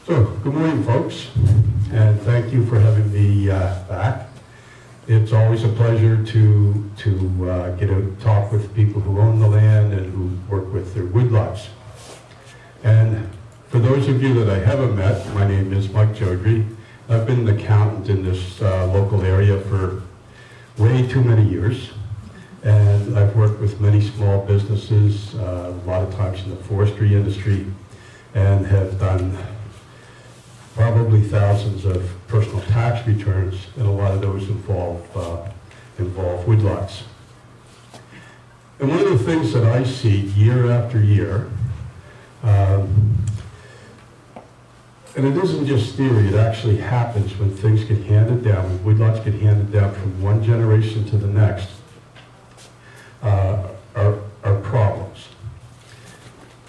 So, good morning, folks, and thank you for having me back. It's always a pleasure to get to talk with people who own the land and who work with their woodlots. And for those of you that I haven't met, my name is Mike Jodrey. I've been an accountant in this local area for way too many years. And I've worked with many small businesses, a lot of times in the forestry industry, and have done probably thousands of personal tax returns, and a lot of those involve woodlots. And one of the things that I see year after year, and it isn't just theory, it actually happens when things get handed down, when woodlots get handed down from one generation to the next, are problems.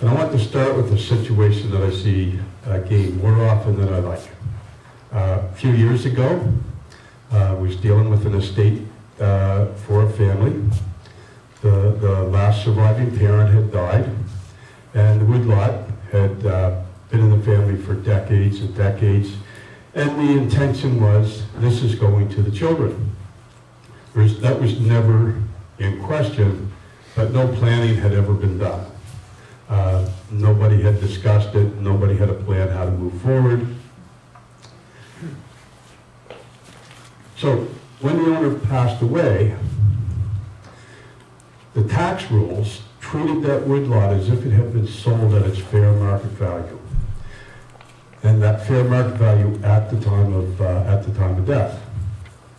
And I want to start with a situation that I see gain more often than I like. A few years ago, I was dealing with an estate for a family. The last surviving parent had died, and the woodlot had been in the family for decades and decades, and the intention was, this is going to the children. That was never in question, but no planning had ever been done. Nobody had discussed it, nobody had a plan how to move forward. So when the owner passed away, the tax rules treated that woodlot as if it had been sold at its fair market value. And that fair market value at the time of death.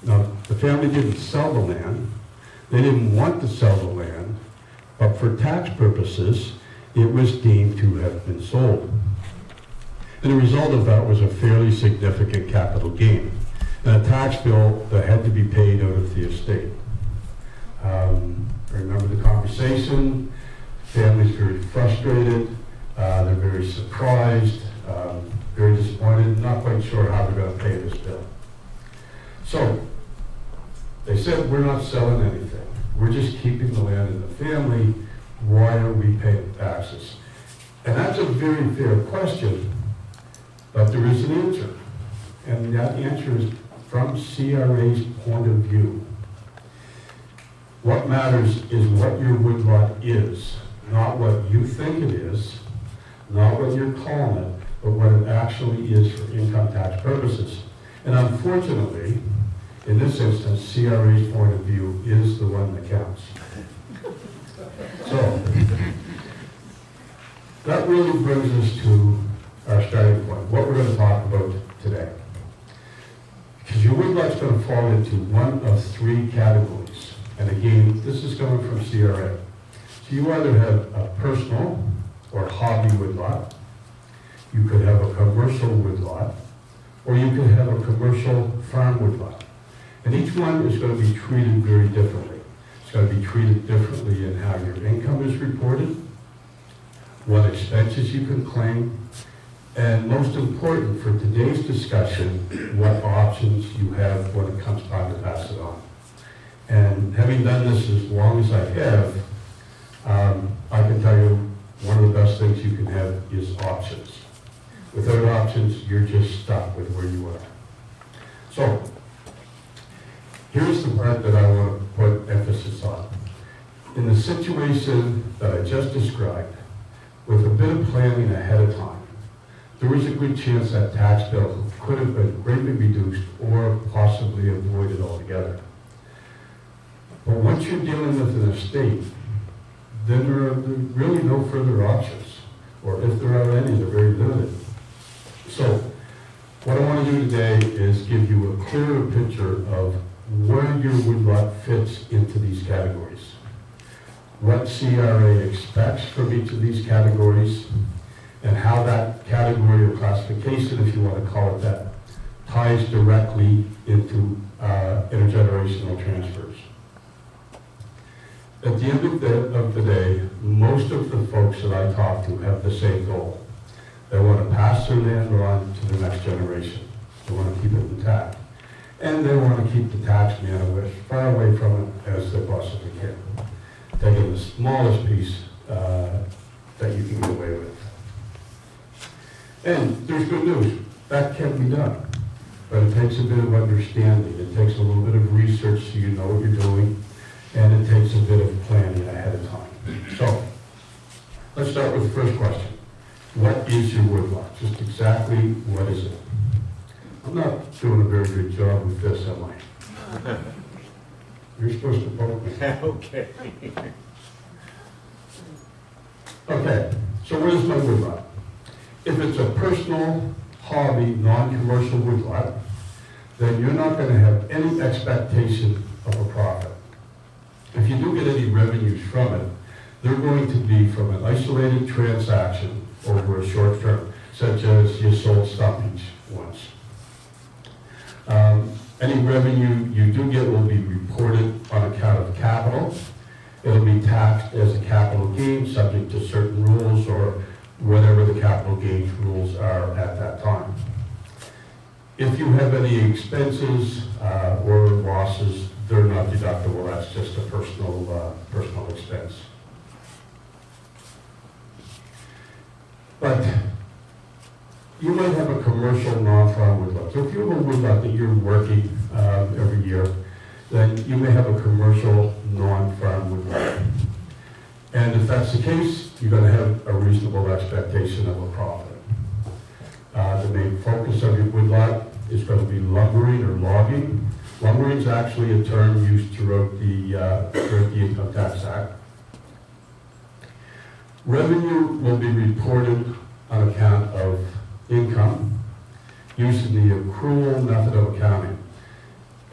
Now, the family didn't sell the land. They didn't want to sell the land, but for tax purposes, it was deemed to have been sold. And the result of that was a fairly significant capital gain, and a tax bill that had to be paid out of the estate. I remember the conversation. Family's very frustrated. They're very surprised, very disappointed, not quite sure how they're going to pay this bill. So they said, we're not selling anything. We're just keeping the land in the family. Why are we paying taxes? And that's a very fair question, but there is an answer. And that answer is from CRA's point of view. What matters is what your woodlot is, not what you think it is, not what you're calling it, but what it actually is for income tax purposes. And unfortunately, in this instance, CRA's point of view is the one that counts. So, that really brings us to our starting point, what we're going to talk about today. Because your woodlot's going to fall into one of three categories. And again, this is coming from CRA. So you either have a personal or hobby woodlot, you could have a commercial woodlot, or you could have a commercial farm woodlot. And each one is going to be treated very differently. It's going to be treated differently in how your income is reported, what expenses you can claim, and most important for today's discussion, what options you have when it comes time to pass it on. And having done this as long as I have, I can tell you one of the best things you can have is options. Without options, you're just stuck with where you are. So, here's the part that I want to put emphasis on. In the situation that I just described, with a bit of planning ahead of time, there is a good chance that tax bill could have been greatly reduced or possibly avoided altogether. But once you're dealing with an estate, then there are really no further options, or if there are any, they're very limited. So, what I want to do today is give you a clearer picture of where your woodlot fits into these categories, what CRA expects from each of these categories, and how that category or classification, if you want to call it that, ties directly into intergenerational transfers. At the end of the day, most of the folks that I talk to have the same goal. They want to pass their land on to the next generation. They want to keep it intact. And they want to keep the tax man as far away from it as they possibly can, taking the smallest piece that you can get away with. And there's good news, that can be done. But it takes a bit of understanding, it takes a little bit of research so you know what you're doing, and it takes a bit of planning ahead of time. So, let's start with the first question. What is your woodlot? Just exactly what is it? I'm not doing a very good job with this, am I? You're supposed to vote me. Okay. Okay, so what is my woodlot? If it's a personal, hobby, non-commercial woodlot, then you're not going to have any expectation of a profit. If you do get any revenues from it, they're going to be from an isolated transaction over a short term, such as you sold stumpage once. Any revenue you do get will be reported on account of capital. It'll be taxed as a capital gain, subject to certain rules or whatever the capital gains rules are at that time. If you have any expenses or losses, they're not deductible. That's just a personal expense. But you might have a commercial non-farm woodlot. So if you have a woodlot that you're working every year, then you may have a commercial non-farm woodlot. And if that's the case, you're going to have a reasonable expectation of a profit. The main focus of your woodlot is going to be lumbering or logging. Lumbering is actually a term used throughout the Income Tax Act. Revenue will be reported on account of income using the accrual method of accounting.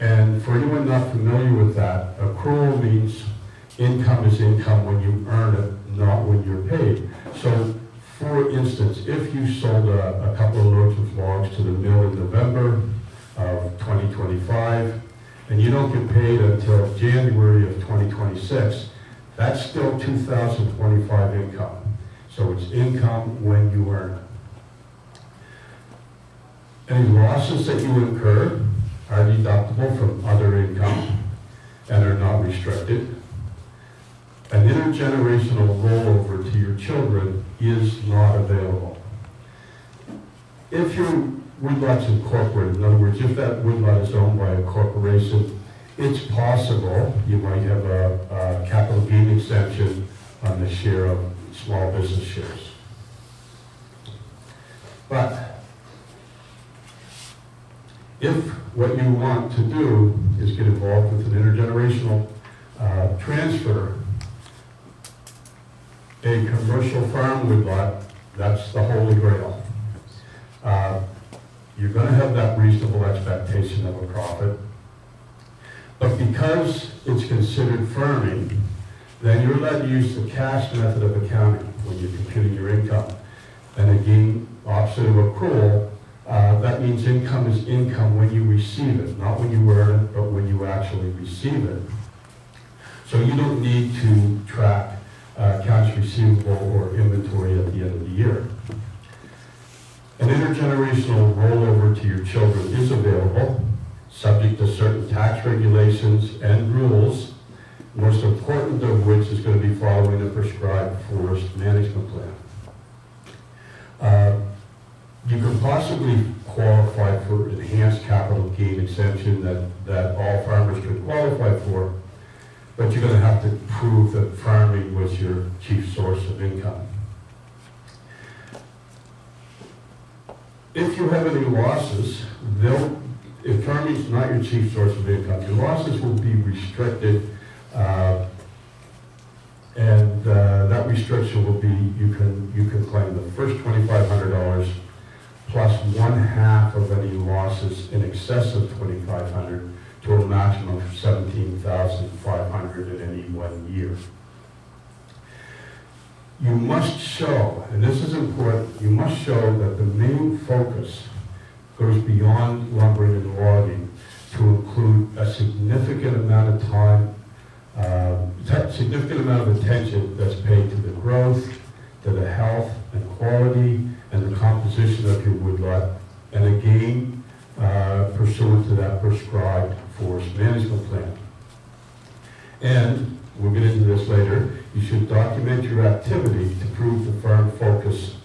And for anyone not familiar with that, accrual means income is income when you earn it, not when you're paid. So, for instance, if you sold a couple of loads of logs to the mill in November of 2025, and you don't get paid until January of 2026, that's still 2025 income. So it's income when you earn it. Any losses that you incur are deductible from other income and are not restricted. An intergenerational rollover to your children is not available. If your woodlot's incorporated, in other words, if that woodlot is owned by a corporation, it's possible you might have a capital gain exemption on the share of small business shares. But if what you want to do is get involved with an intergenerational transfer, a commercial farm woodlot, that's the holy grail. You're going to have that reasonable expectation of a profit. But because it's considered farming, then you're allowed to use the cash method of accounting when you're computing your income. And again, opposite of accrual, that means income is income when you receive it, not when you earn it, but when you actually receive it. So you don't need to track accounts receivable or inventory at the end of the year. An intergenerational rollover to your children is available, subject to certain tax regulations and rules, most important of which is going to be following a prescribed forest management plan. You could possibly qualify for enhanced capital gain exemption that all farmers could qualify for, but you're going to have to prove that farming was your chief source of income. If you have any losses, if farming is not your chief source of income, your losses will be restricted, and that restriction will be you can claim the first $2,500 plus 1/2 of any losses in excess of $2,500 to a maximum of $17,500 in any 1 year. You must show, and this is important, you must show that the main focus goes beyond lumbering and logging to include a significant amount of time, significant amount of attention that's paid to the growth, to the health and quality and the composition of your woodlot, and again, pursuant to that prescribed forest management plan. And we'll get into this later. You should document your activity to prove the farm focus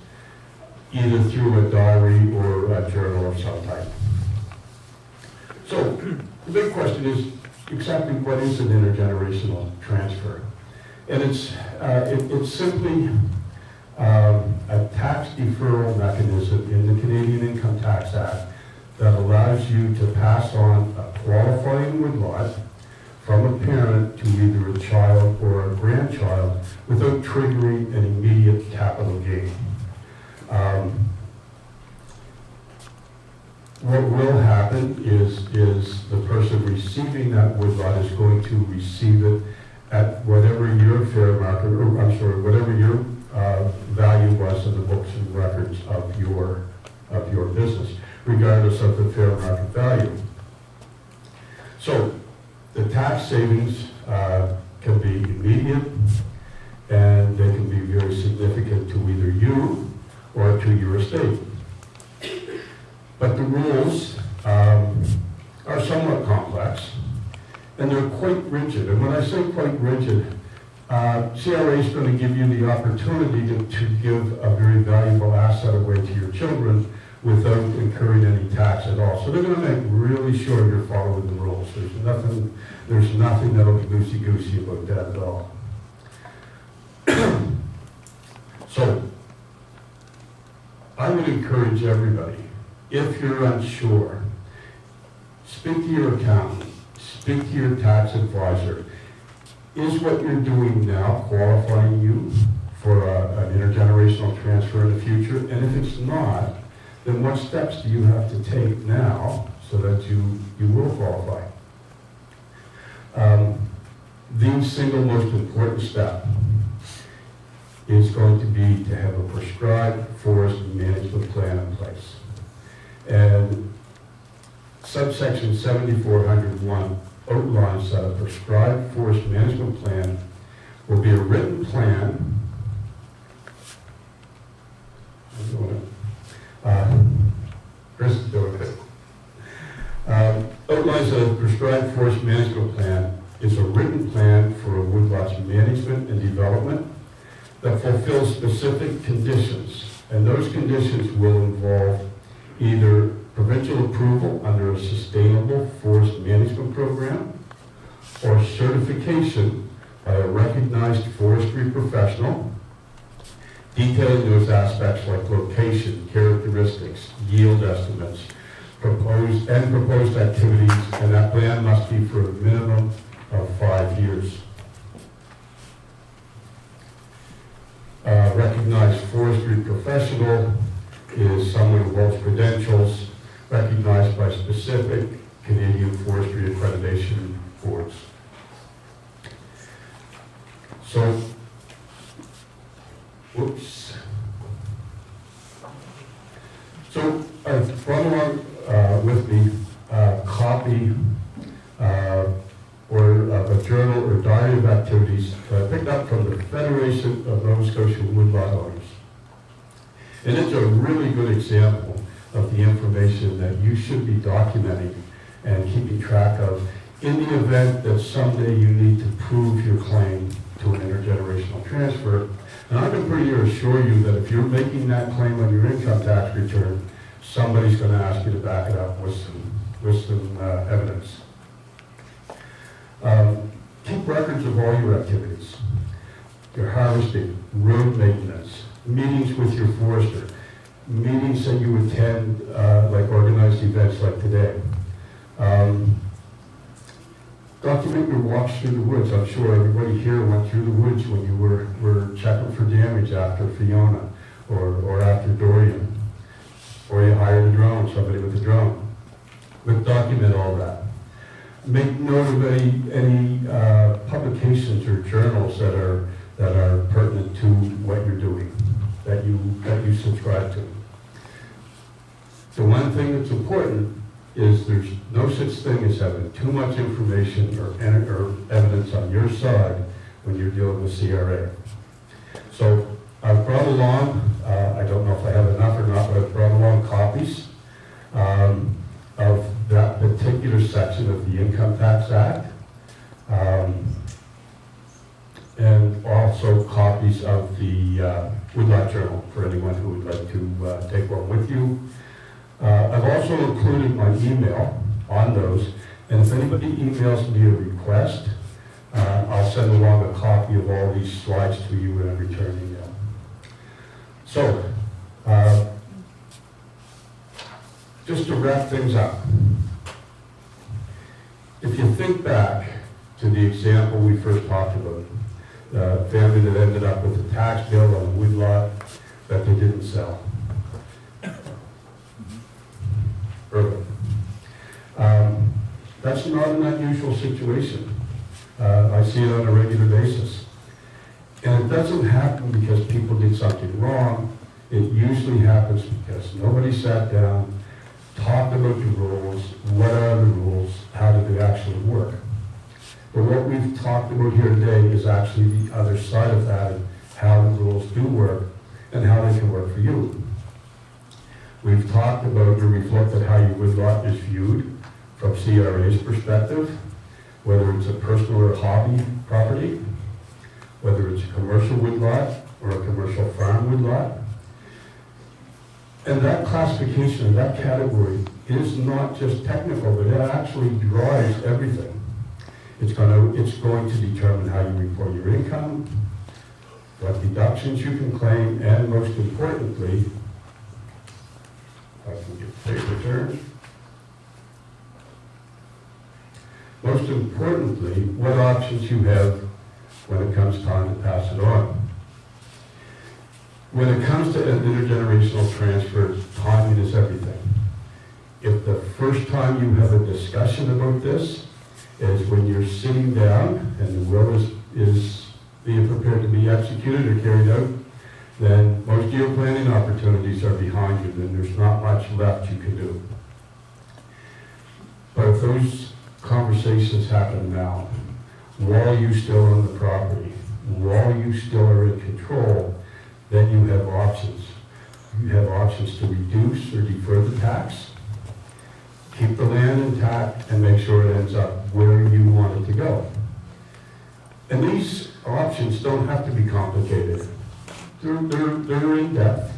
either through a diary or a journal of some type. So the big question is exactly what is an intergenerational transfer? And it's simply a tax deferral mechanism in the Canadian Income Tax Act that allows you to pass on a qualifying woodlot from a parent to either a child or a grandchild without triggering an immediate capital gain. What will happen is the person receiving that woodlot is going to receive it at whatever your fair market, or I'm sorry, whatever your value was in the books and records of your business, regardless of the fair market value. So the tax savings can be immediate, and they can be very significant to either you or to your estate. But the rules are somewhat complex, and they're quite rigid. And when I say quite rigid, CRA is going to give you the opportunity to give a very valuable asset away to your children without incurring any tax at all. So they're going to make really sure you're following the rules. There's nothing that'll be loosey-goosey about that at all. So I would encourage everybody, if you're unsure, speak to your accountant, speak to your tax advisor. Is what you're doing now qualifying you for an intergenerational transfer in the future? And if it's not, then what steps do you have to take now so that you will qualify? The single most important step is going to be to have a prescribed forest management plan in place. And subsection 7401 outlines that a prescribed forest management plan will be a written plan. Chris is doing it. Outlines that a prescribed forest management plan is a written plan for a woodlot's management and development that fulfills specific conditions, and those conditions will involve either provincial approval under a Sustainable Forest Management Program or certification by a recognized forestry professional, detailing those aspects like location, characteristics, yield estimates, proposed activities, and that plan must be for a minimum of 5 years. Recognized forestry professional is someone who holds credentials recognized by specific Canadian forestry accreditation boards. So, So I've brought along with me a copy or a journal or diary of activities that I picked up from the Confederacy of Nova Scotia Woodlot owners. And it's a really good example of the information that you should be documenting and keeping track of in the event that someday you need to prove your claim to an intergenerational transfer. And I can pretty assure you that if you're making that claim on your income tax return, somebody's going to ask you to back it up with some evidence. Keep records of all your activities, your harvesting, road maintenance, meetings with your forester, meetings that you attend, like organized events like today. Document your walks through the woods. I'm sure everybody here went through the woods when you were checking for damage after Fiona or after Dorian, or you hired a drone, somebody with a drone. But document all that. Make note of any publications or journals that are pertinent to what you're doing, that you subscribe to. The one thing that's important is there's no such thing as having too much information or evidence on your side when you're dealing with CRA. So I've brought along, I don't know if I have enough or not, but I've brought along copies of that particular section of the Income Tax Act, and also copies of the Woodlot Journal. for anyone who would like to take one with you. I've also included my email on those, and if anybody emails me a request, I'll send along a copy of all these slides to you in a return email. So, just to wrap things up, if you think back to the example we first talked about, the family that ended up with a tax bill on a woodlot that they didn't sell. Urban. That's not an unusual situation. I see it on a regular basis. And it doesn't happen because people did something wrong. It usually happens because nobody sat down, talked about the rules, what are the rules, how do they actually work. But what we've talked about here today is actually the other side of that, how the rules do work and how they can work for you. We've talked about and reflected how your woodlot is viewed from CRA's perspective, whether it's a personal or hobby property, whether it's a commercial woodlot or a commercial farm woodlot. And that classification, that category, is not just technical, but it actually drives everything. It's going to determine how you report your income, what deductions you can claim, and most importantly, if I can get paper turned. Most importantly, what options you have when it comes time to pass it on. When it comes to an intergenerational transfer, timing is everything. If the first time you have a discussion about this is when you're sitting down and the will is being prepared to be executed or carried out, then most of your planning opportunities are behind you, and there's not much left you can do. But if those conversations happen now, while you still own the property, while you still are in control, then you have options. You have options to reduce or defer the tax, keep the land intact, and make sure it ends up where you want it to go. And these options don't have to be complicated. They're in depth,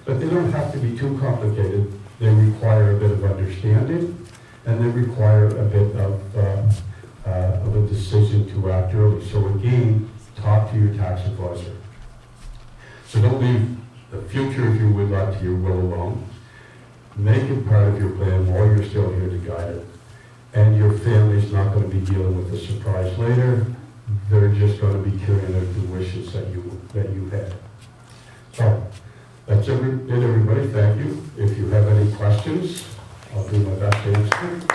but they don't have to be too complicated. They require a bit of understanding, and they require a bit of a decision to act early. So again, talk to your tax advisor. So don't leave the future of your woodlot to your will alone. Make it part of your plan while you're still here to guide it. And your family's not going to be dealing with a surprise later. They're just going to be carrying out the wishes that you had. So that's it, everybody. Thank you. If you have any questions, I'll do my best to answer.